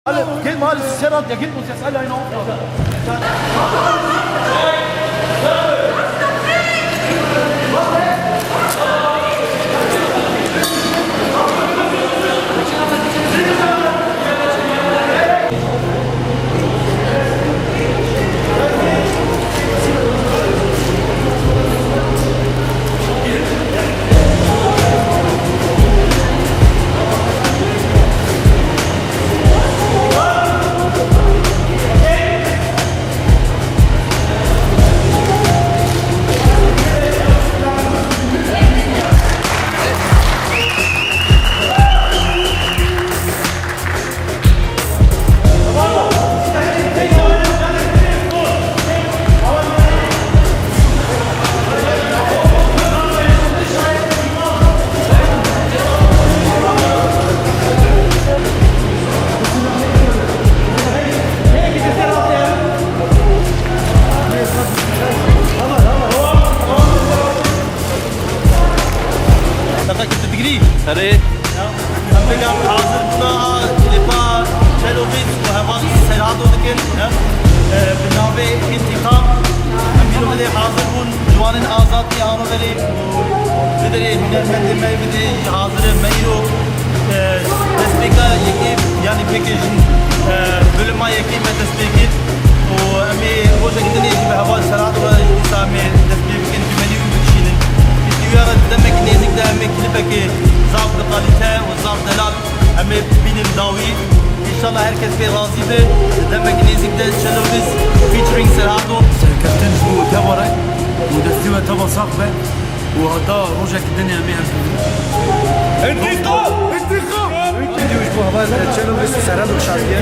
Alle, geht mal, Serhat, der gibt uns jetzt alle eine Aufgabe. अरे हम लोग hazır buna lipa çelovit ve hemen seyahat oldukın binave intikam bir öyle hazır bun juanın azat yağını veri lideri hünermendi mevdi hazır meyro destekla yeki yani package bölüme yeki ve destekli o emi o şekilde ne gibi hava seyahat ve isami destekli menü ürünçinin istiyorlar demek nezikte emek klipeki ضابط kalite ve ضابط delal hem benim davi inşallah herkes bir razı be demek nezikte çelovit featuring Serhato كابتن جو تبرع ودستيوة تبا صاحبه وهذا روجك الدنيا مية انتقام Gidiyoruz bu hava Çelovit Serhat Uşak'ya.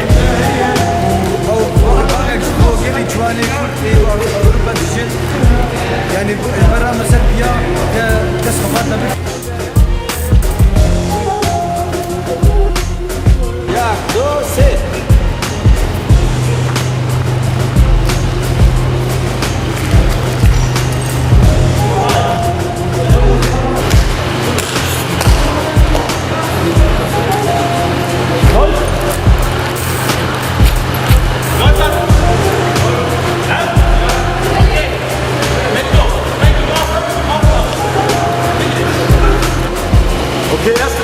O gelin çuvalli Avrupa için yani para mesela bir kesafat tabii. Ya dost. Okay,